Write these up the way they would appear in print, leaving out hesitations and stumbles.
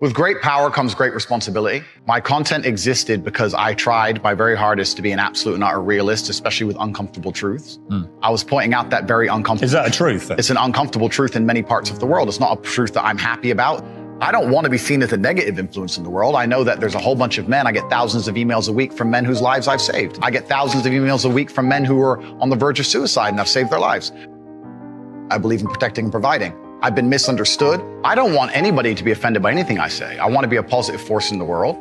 With great power comes great responsibility. My content existed because I tried my very hardest to be an absolute and utter realist, especially with uncomfortable truths. I was pointing out that very uncomfortable. Is that a truth then? It's an uncomfortable truth in many parts of the world. It's not a truth that I'm happy about. I don't want to be seen as a negative influence in the world. I know that there's a whole bunch of men. I get thousands of emails a week from men whose lives I've saved. I get thousands of emails a week from men who are on the verge of suicide and I've saved their lives. I believe in protecting and providing. I've been misunderstood. I don't want anybody to be offended by anything I say. I want to be a positive force in the world.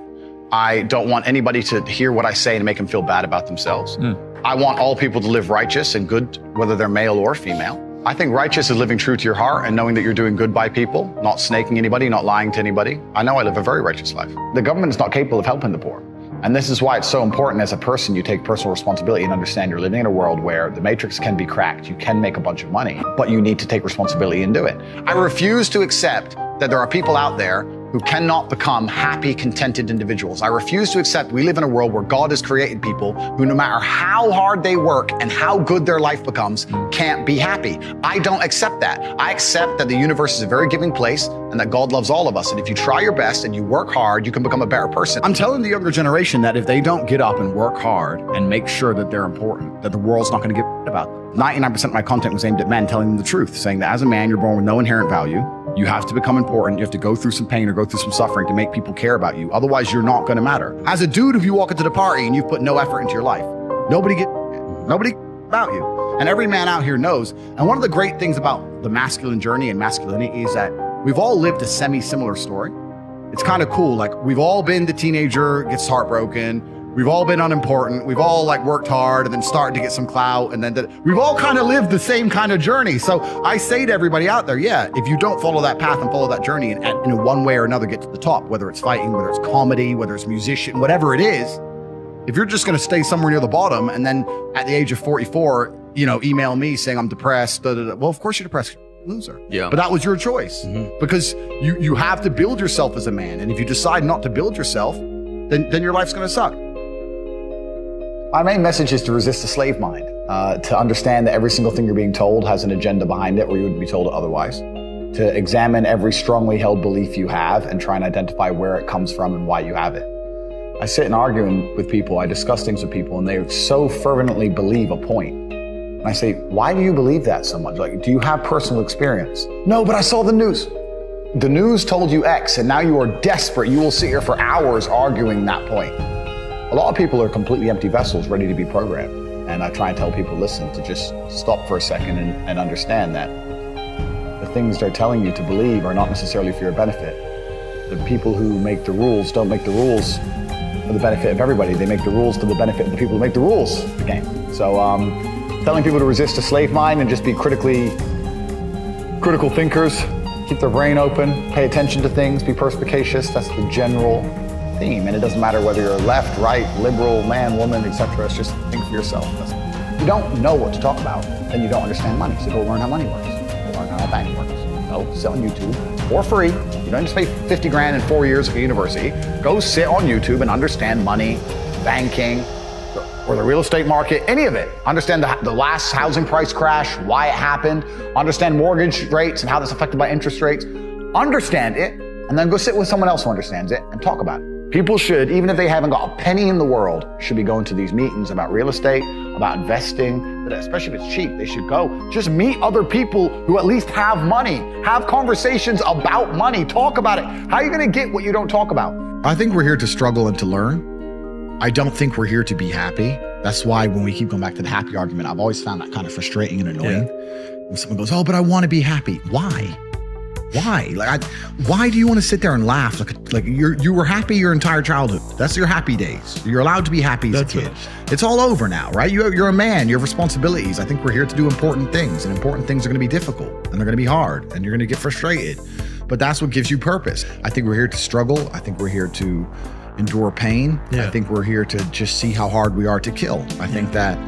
I don't want anybody to hear what I say and make them feel bad about themselves. I want all people to live righteous and good, whether they're male or female. I think righteous is living true to your heart and knowing that you're doing good by people, not snaking anybody, not lying to anybody. I know I live a very righteous life. The government is not capable of helping the poor. And this is why it's so important as a person, you take personal responsibility and understand you're living in a world where the matrix can be cracked. You can make a bunch of money, but you need to take responsibility and do it. I refuse to accept that there are people out there who cannot become happy, contented individuals. I refuse to accept we live in a world where God has created people who, no matter how hard they work and how good their life becomes, can't be happy. I don't accept that. I accept that the universe is a very giving place and that God loves all of us. And if you try your best and you work hard, you can become a better person. I'm telling the younger generation that if they don't get up and work hard and make sure that they're important, that the world's not going to give a about them. 99% of my content was aimed at men, telling them the truth, saying that as a man, you're born with no inherent value. You have to become important. You have to go through some pain or go through some suffering to make people care about you. Otherwise, you're not going to matter. As a dude, if you walk into the party and you've put no effort into your life, nobody about you. And every man out here knows. And one of the great things about the masculine journey and masculinity is that we've all lived a semi-similar story. It's kind of cool. Like, we've all been the teenager, gets heartbroken. We've all been unimportant. We've all worked hard and then started to get some clout. And then we've all kind of lived the same kind of journey. So I say to everybody out there, yeah, if you don't follow that path and follow that journey and in one way or another get to the top, whether it's fighting, whether it's comedy, whether it's musician, whatever it is, if you're just going to stay somewhere near the bottom and then at the age of 44, email me saying I'm depressed, well, of course you're depressed. Loser. Yeah. But that was your choice because you have to build yourself as a man. And if you decide not to build yourself, then your life's going to suck. My main message is to resist the slave mind, to understand that every single thing you're being told has an agenda behind it or you wouldn't be told it otherwise, to examine every strongly held belief you have and try and identify where it comes from and why you have it. I sit and argue with people, I discuss things with people, and they so fervently believe a point. And I say, why do you believe that so much? Do you have personal experience? No, but I saw the news. The news told you X, and now you are desperate. You will sit here for hours arguing that point. A lot of people are completely empty vessels ready to be programmed. And I try and tell people, listen, to just stop for a second and understand that the things they're telling you to believe are not necessarily for your benefit. The people who make the rules don't make the rules for the benefit of everybody. They make the rules for the benefit of the people who make the rules of the game. So telling people to resist a slave mind and just be critical thinkers, keep their brain open, pay attention to things, be perspicacious, that's the general theme. And it doesn't matter whether you're left, right, liberal, man, woman, etc. It's just think for yourself. If you don't know what to talk about, then you don't understand money. So go learn how money works. Go learn how a bank works. Go sit on YouTube for free. You don't just pay 50 grand in 4 years at a university. Go sit on YouTube and understand money, banking, or the real estate market, any of it. Understand the last housing price crash, why it happened. Understand mortgage rates and how that's affected by interest rates. Understand it, and then go sit with someone else who understands it and talk about it. People should, even if they haven't got a penny in the world, should be going to these meetings about real estate, about investing, especially if it's cheap, they should go. Just meet other people who at least have money. Have conversations about money. Talk about it. How are you going to get what you don't talk about? I think we're here to struggle and to learn. I don't think we're here to be happy. That's why when we keep going back to the happy argument, I've always found that kind of frustrating and annoying. When someone goes, oh, but I want to be happy. Why? Why? Why do you want to sit there and laugh? Like you were happy your entire childhood. That's your happy days. You're allowed to be happy as a kid. It's all over now, right? You're a man. You have responsibilities. I think we're here to do important things, and important things are going to be difficult, and they're going to be hard, and you're going to get frustrated. But that's what gives you purpose. I think we're here to struggle. I think we're here to endure pain. Yeah. I think we're here to just see how hard we are to kill. I think that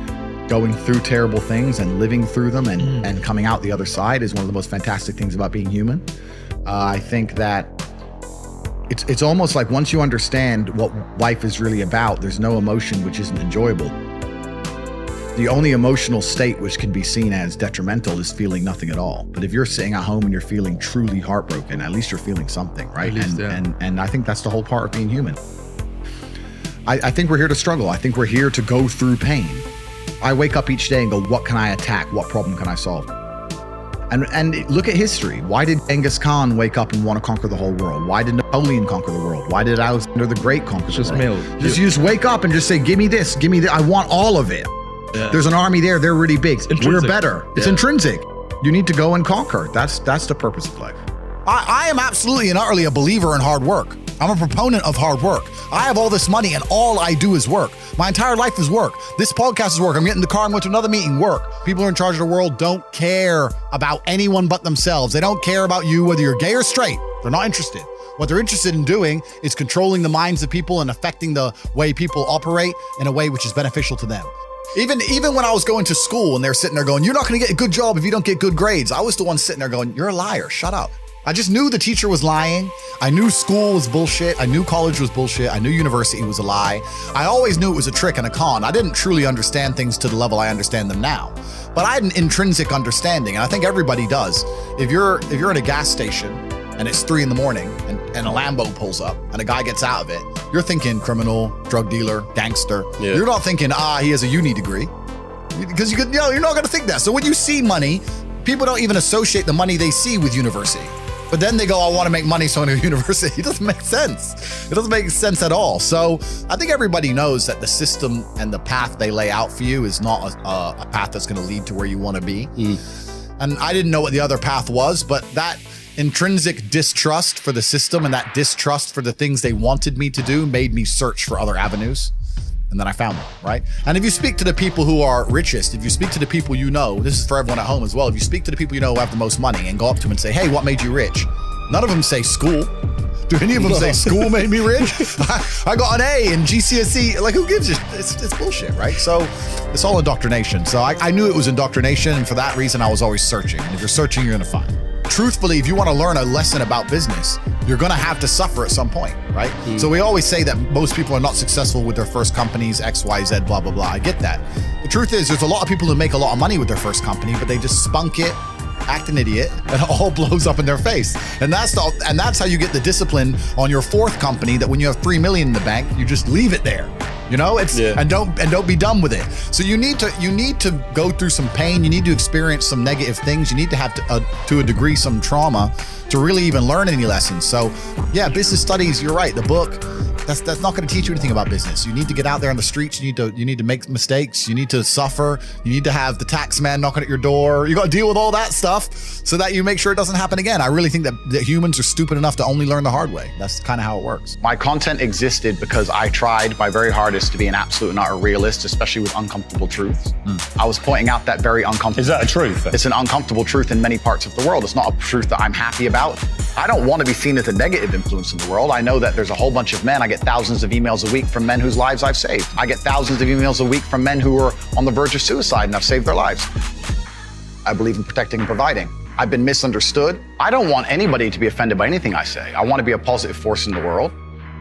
going through terrible things and living through them and coming out the other side is one of the most fantastic things about being human. I think that it's almost like once you understand what life is really about, there's no emotion which isn't enjoyable. The only emotional state which can be seen as detrimental is feeling nothing at all. But if you're sitting at home and you're feeling truly heartbroken, at least you're feeling something, right? And I think that's the whole part of being human. I think we're here to struggle. I think we're here to go through pain. I wake up each day and go, what can I attack? What problem can I solve? And look at history. Why did Genghis Khan wake up and want to conquer the whole world? Why did Napoleon conquer the world? Why did Alexander the Great conquer the world? Just wake up and just say, give me this, give me that. I want all of it. Yeah. There's an army there. They're really big. We're better. It's intrinsic. You need to go and conquer. That's the purpose of life. I am absolutely and utterly a believer in hard work. I'm a proponent of hard work. I have all this money and all I do is work. My entire life is work. This podcast is work. I'm getting in the car, I'm going to another meeting, work. People who are in charge of the world don't care about anyone but themselves. They don't care about you, whether you're gay or straight. They're not interested. What they're interested in doing is controlling the minds of people and affecting the way people operate in a way which is beneficial to them. Even when I was going to school and they're sitting there going, you're not going to get a good job if you don't get good grades. I was the one sitting there going, you're a liar. Shut up. I just knew the teacher was lying. I knew school was bullshit. I knew college was bullshit. I knew university was a lie. I always knew it was a trick and a con. I didn't truly understand things to the level I understand them now. But I had an intrinsic understanding, and I think everybody does. If you're in a gas station and it's 3 a.m. and a Lambo pulls up and a guy gets out of it, you're thinking criminal, drug dealer, gangster. Yeah. You're not thinking, he has a uni degree. Because you're not going to think that. So when you see money, people don't even associate the money they see with university. But then they go, I want to make money, so I'm going to university. It doesn't make sense. It doesn't make sense at all. So I think everybody knows that the system and the path they lay out for you is not a path that's going to lead to where you want to be. And I didn't know what the other path was, but that intrinsic distrust for the system and that distrust for the things they wanted me to do made me search for other avenues. And then I found them, right? And if you speak to the people who are richest, if you speak to the people you know, this is for everyone at home as well, if you speak to the people you know who have the most money and go up to them and say, hey, what made you rich? None of them say school. Do any of them say school made me rich? I got an A in GCSE. Like, who gives a it's bullshit, right? So it's all indoctrination. So I knew it was indoctrination, and for that reason, I was always searching. And if you're searching, you're gonna find. Truthfully, if you want to learn a lesson about business, you're going to have to suffer at some point, right? So we always say that most people are not successful with their first companies, X, Y, Z, blah, blah, blah. I get that. The truth is there's a lot of people who make a lot of money with their first company, but they just spunk it, act an idiot, and it all blows up in their face. And that's how you get the discipline on your fourth company, that when you have $3 million in the bank, you just leave it there. You know, and don't be done with it. So you need to go through some pain. You need to experience some negative things. You need to have to a degree some trauma to really even learn any lessons. So yeah, business studies, you're right. The book, that's not going to teach you anything about business. You need to get out there on the streets. You need to make mistakes. You need to suffer. You need to have the tax man knocking at your door. You got to deal with all that stuff so that you make sure it doesn't happen again. I really think that humans are stupid enough to only learn the hard way. That's kind of how it works. My content existed because I tried my very hardest to be an absolute and utter realist, especially with uncomfortable truths. I was pointing out that very uncomfortable. Is that a truth? It's an uncomfortable truth in many parts of the world. It's not a truth that I'm happy about. I don't want to be seen as a negative influence in the world. I know that there's a whole bunch of men. I get thousands of emails a week from men whose lives I've saved. I get thousands of emails a week from men who are on the verge of suicide and I've saved their lives. I believe in protecting and providing. I've been misunderstood. I don't want anybody to be offended by anything I say. I want to be a positive force in the world.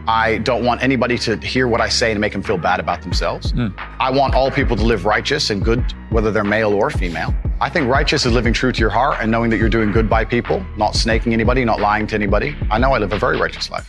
I don't want anybody to hear what I say and make them feel bad about themselves. I want all people to live righteous and good, whether they're male or female. I think righteous is living true to your heart and knowing that you're doing good by people, not snaking anybody, not lying to anybody. I know I live a very righteous life.